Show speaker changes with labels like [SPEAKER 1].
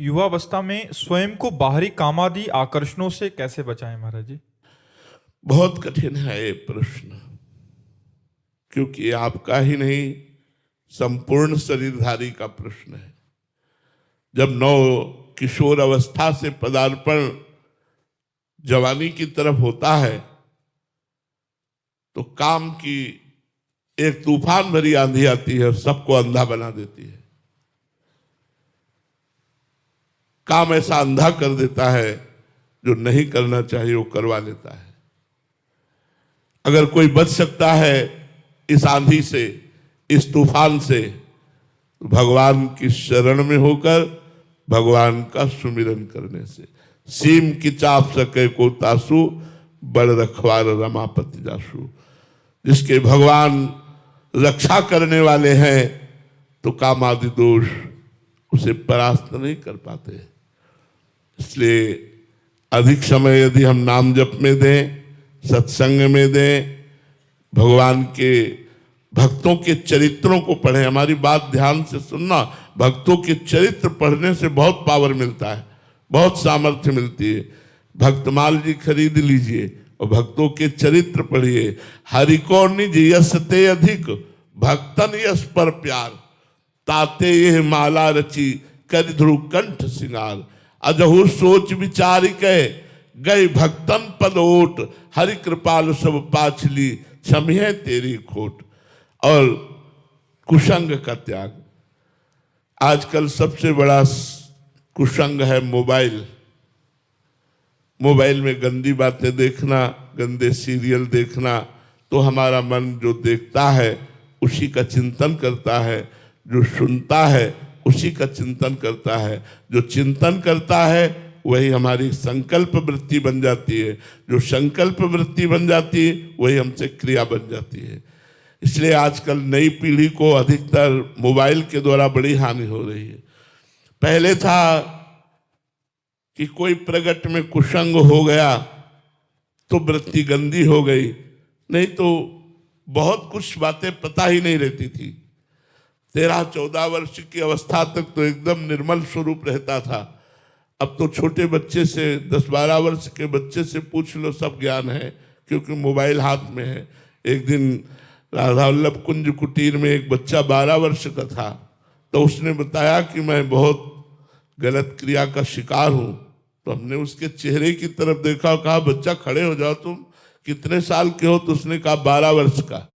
[SPEAKER 1] युवावस्था में स्वयं को बाहरी कामादि आकर्षणों से कैसे बचाएं महाराज जी?
[SPEAKER 2] बहुत कठिन है ये प्रश्न, क्योंकि ये आपका ही नहीं संपूर्ण शरीरधारी का प्रश्न है। जब नव किशोर अवस्था से पदार्पण जवानी की तरफ होता है तो काम की एक तूफान भरी आंधी आती है और सबको अंधा बना देती है। काम ऐसा अंधा कर देता है, जो नहीं करना चाहिए वो करवा लेता है। अगर कोई बच सकता है इस आंधी से, इस तूफान से, तो भगवान की शरण में होकर भगवान का सुमिरन करने से। सीम की चाप सके को तासु, बड़ रखवार रमापति जासु। जिसके भगवान रक्षा करने वाले हैं तो काम आदि दोष उसे परास्त नहीं कर पाते। इसलिए अधिक समय यदि हम नाम जप में दें, सत्संग में दें, भगवान के भक्तों के चरित्रों को पढ़ें। हमारी बात ध्यान से सुनना, भक्तों के चरित्र पढ़ने से बहुत पावर मिलता है, बहुत सामर्थ्य मिलती है। भक्तमाल जी खरीद लीजिए और भक्तों के चरित्र पढ़िए। हरि को निज यश ते अधिक, भक्तन यश पर प्यार। ताते यह माला रची, कर ध्रुव कंठ सिंगार। अजहु सोच विचार के, गए भक्तन पद ओट। हरि कृपाल सब पाछली, क्षमिहे तेरी खोट। और कुसंग का त्याग। आजकल सबसे बड़ा कुसंग है मोबाइल। मोबाइल में गंदी बातें देखना, गंदे सीरियल देखना, तो हमारा मन जो देखता है उसी का चिंतन करता है, जो सुनता है उसी का चिंतन करता है, जो चिंतन करता है वही हमारी संकल्प वृत्ति बन जाती है, जो संकल्प वृत्ति बन जाती है वही हमसे क्रिया बन जाती है। इसलिए आजकल नई पीढ़ी को अधिकतर मोबाइल के द्वारा बड़ी हानि हो रही है। पहले था कि कोई प्रगट में कुसंग हो गया तो वृत्ति गंदी हो गई, नहीं तो बहुत कुछ बातें पता ही नहीं रहती थी। 13-14 वर्ष की अवस्था तक तो एकदम निर्मल स्वरूप रहता था। अब तो छोटे बच्चे से, 10-12 वर्ष के बच्चे से पूछ लो, सब ज्ञान है, क्योंकि मोबाइल हाथ में है। एक दिन राधा वल्लभ कुंज कुटीर में एक बच्चा 12 वर्ष का था, तो उसने बताया कि मैं बहुत गलत क्रिया का शिकार हूं। तो हमने उसके चेहरे की तरफ देखा और कहा, बच्चा खड़े हो जाओ, तुम कितने साल के हो? तो उसने कहा 12 वर्ष का।